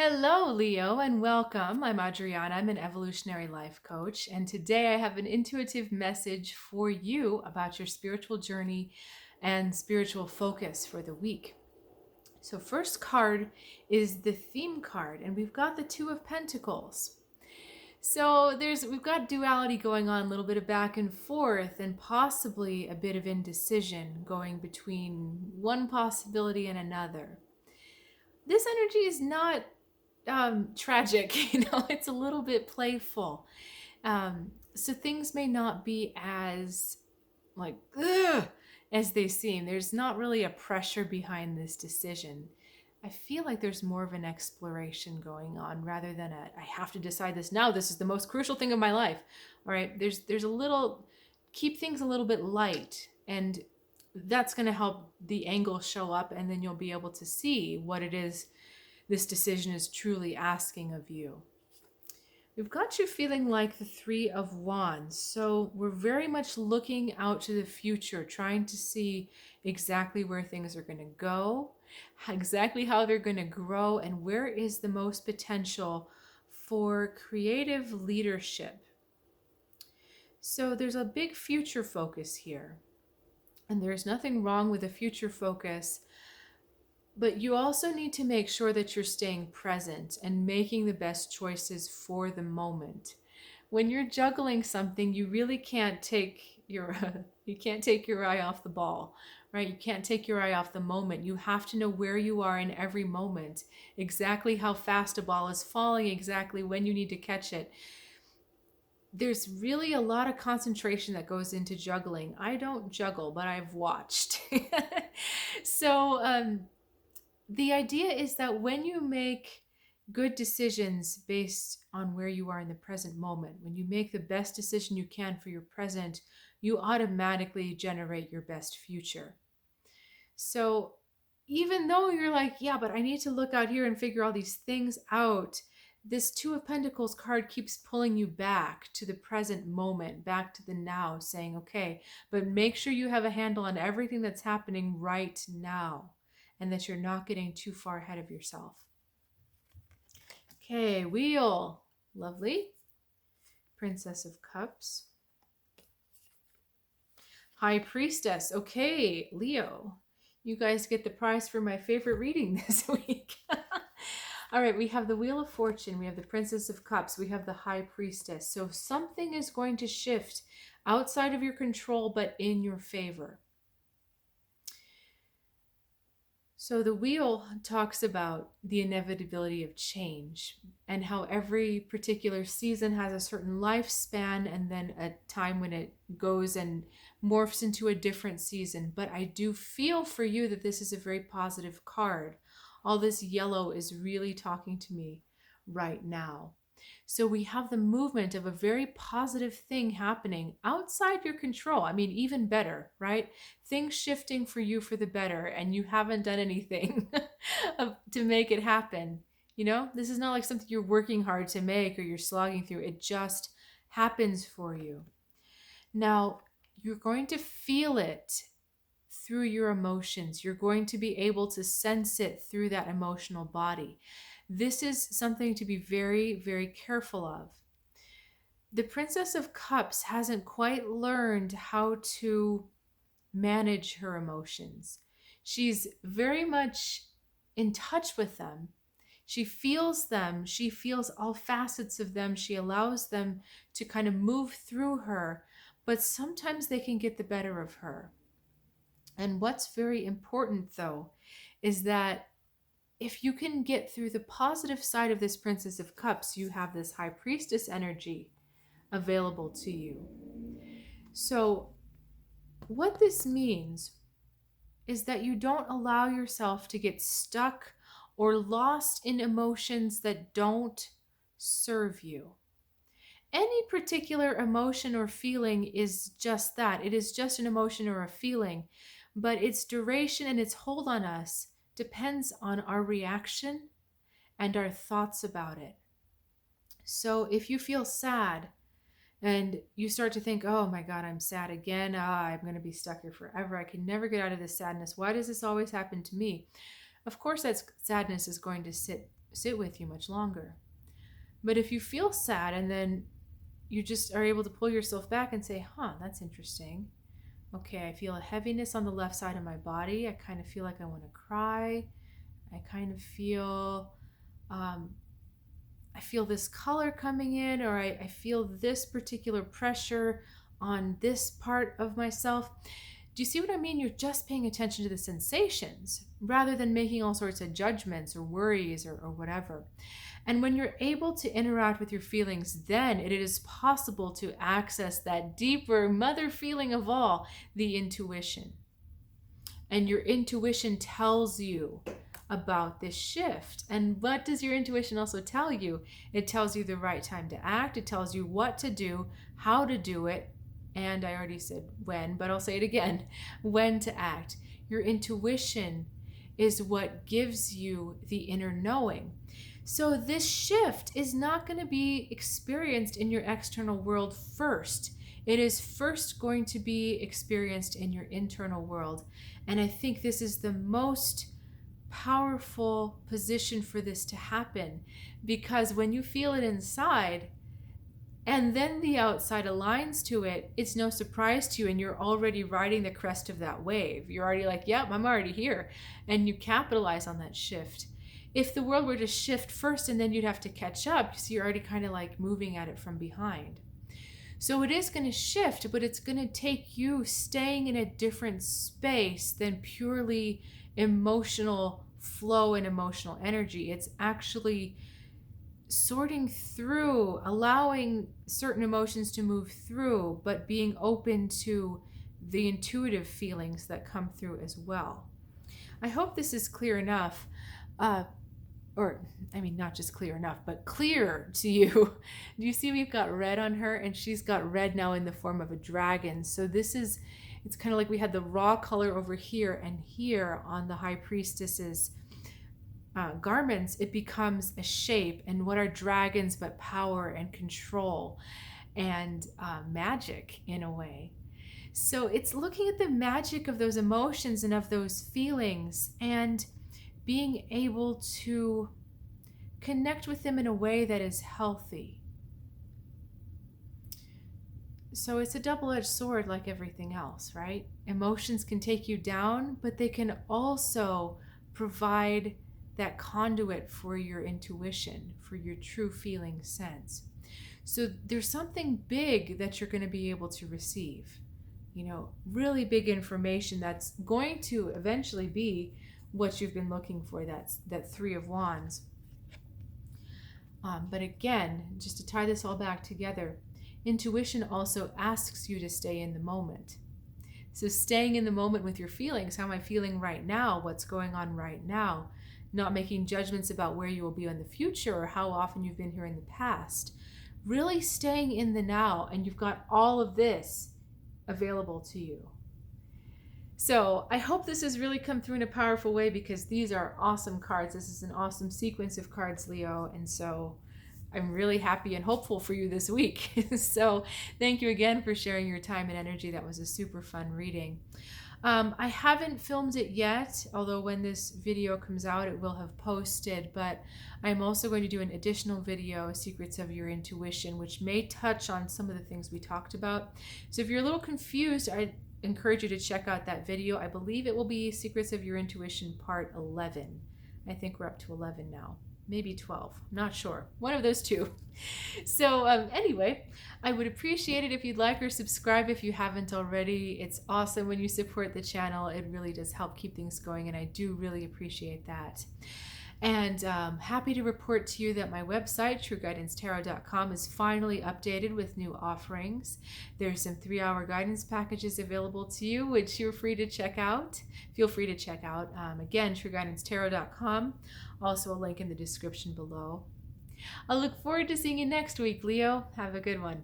Hello, Leo, and welcome. I'm Adriana. I'm an Evolutionary Life Coach, and today I have an intuitive message for you about your spiritual journey and spiritual focus for the week. So, first card is the theme card, and we've got the Two of Pentacles. So we've got duality going on, a little bit of back and forth, and possibly a bit of indecision going between one possibility and another. This energy is not tragic, it's a little bit playful. So things may not be as like ugh, as they seem. There's not really a pressure behind this decision. I feel like there's more of an exploration going on rather than I have to decide this now. This is the most crucial thing of my life. All right. There's a little, keep things a little bit light, and that's going to help the angle show up, and then you'll be able to see what it is this decision is truly asking of you. We've got you feeling like the Three of Wands. So we're very much looking out to the future, trying to see exactly where things are going to go, exactly how they're going to grow, and where is the most potential for creative leadership. So there's a big future focus here. And there's nothing wrong with a future focus. But you also need to make sure that you're staying present and making the best choices for the moment. When you're juggling something, you really can't take your eye off the ball, right? You can't take your eye off the moment. You have to know where you are in every moment, exactly how fast a ball is falling, exactly when you need to catch it. There's really a lot of concentration that goes into juggling. I don't juggle, but I've watched. So, the idea is that when you make good decisions based on where you are in the present moment, when you make the best decision you can for your present, you automatically generate your best future. So even though you're like, yeah, but I need to look out here and figure all these things out, this Two of Pentacles card keeps pulling you back to the present moment, back to the now, saying, okay, but make sure you have a handle on everything that's happening right now, and that you're not getting too far ahead of yourself. Okay, Wheel. Lovely. Princess of Cups. High Priestess. Okay, Leo. You guys get the prize for my favorite reading this week. All right, we have the Wheel of Fortune. We have the Princess of Cups. We have the High Priestess. So something is going to shift outside of your control, but in your favor. So the wheel talks about the inevitability of change and how every particular season has a certain lifespan and then a time when it goes and morphs into a different season. But I do feel for you that this is a very positive card. All this yellow is really talking to me right now. So we have the movement of a very positive thing happening outside your control. I mean, even better, right? Things shifting for you for the better, and you haven't done anything to make it happen. This is not like something you're working hard to make or you're slogging through. It just happens for you. Now, you're going to feel it through your emotions. You're going to be able to sense it through that emotional body. This is something to be very, very careful of. The Princess of Cups hasn't quite learned how to manage her emotions. She's very much in touch with them. She feels them. She feels all facets of them. She allows them to kind of move through her, but sometimes they can get the better of her. And what's very important, though, is that if you can get through the positive side of this Princess of Cups, you have this High Priestess energy available to you. So what this means is that you don't allow yourself to get stuck or lost in emotions that don't serve you. Any particular emotion or feeling is just that. It is just an emotion or a feeling, but its duration and its hold on us depends on our reaction and our thoughts about it. So if you feel sad and you start to think, oh my God, I'm sad again. I'm going to be stuck here forever. I can never get out of this sadness. Why does this always happen to me? Of course, that sadness is going to sit sit with you much longer. But if you feel sad and then you just are able to pull yourself back and say, that's interesting. Okay, I feel a heaviness on the left side of my body. I kind of feel like I want to cry. I kind of feel, I feel this color coming in, or I feel this particular pressure on this part of myself. Do you see what I mean? You're just paying attention to the sensations rather than making all sorts of judgments or worries or whatever. And when you're able to interact with your feelings, then it is possible to access that deeper mother feeling of all, the intuition. And your intuition tells you about this shift. And what does your intuition also tell you? It tells you the right time to act. It tells you what to do, how to do it. And I already said when, but I'll say it again, when to act. Your intuition is what gives you the inner knowing. So this shift is not going to be experienced in your external world first. It is first going to be experienced in your internal world. And I think this is the most powerful position for this to happen, because when you feel it inside and then the outside aligns to it, it's no surprise to you, and you're already riding the crest of that wave. You're already like, yep, I'm already here. And you capitalize on that shift. If the world were to shift first and then you'd have to catch up, so you're already kind of like moving at it from behind. So it is going to shift, but it's going to take you staying in a different space than purely emotional flow and emotional energy. It's actually sorting through, allowing certain emotions to move through, but being open to the intuitive feelings that come through as well. I hope this is clear enough. Not just clear enough, but clear to you. Do you see we've got red on her, and she's got red now in the form of a dragon. So it's kind of like we had the raw color over here, and here on the High Priestess's garments, it becomes a shape. And what are dragons but power and control and magic in a way. So it's looking at the magic of those emotions and of those feelings and being able to connect with them in a way that is healthy. So it's a double-edged sword like everything else, right? Emotions can take you down, but they can also provide that conduit for your intuition, for your true feeling sense. So there's something big that you're going to be able to receive, really big information that's going to eventually be what you've been looking for, that Three of Wands. But again, just to tie this all back together, intuition also asks you to stay in the moment. So staying in the moment with your feelings, how am I feeling right now? What's going on right now? Not making judgments about where you will be in the future or how often you've been here in the past. Really staying in the now, and you've got all of this available to you. So I hope this has really come through in a powerful way, because these are awesome cards. This is an awesome sequence of cards, Leo. And so I'm really happy and hopeful for you this week. So thank you again for sharing your time and energy. That was a super fun reading. I haven't filmed it yet, although when this video comes out, it will have posted. But I'm also going to do an additional video, Secrets of Your Intuition, which may touch on some of the things we talked about. So if you're a little confused, I encourage you to check out that video. I believe it will be Secrets of Your Intuition part 11. I think we're up to 11 now, maybe 12, I'm not sure, one of those two. So anyway, I would appreciate it if you'd like or subscribe if you haven't already. It's awesome when you support the channel. It really does help keep things going, and I do really appreciate that. And happy to report to you that my website, trueguidancetarot.com, is finally updated with new offerings. There's some 3-hour guidance packages available to you, which you're free to check out. Feel free to check out. Again, trueguidancetarot.com. Also a link in the description below. I'll look forward to seeing you next week, Leo. Have a good one.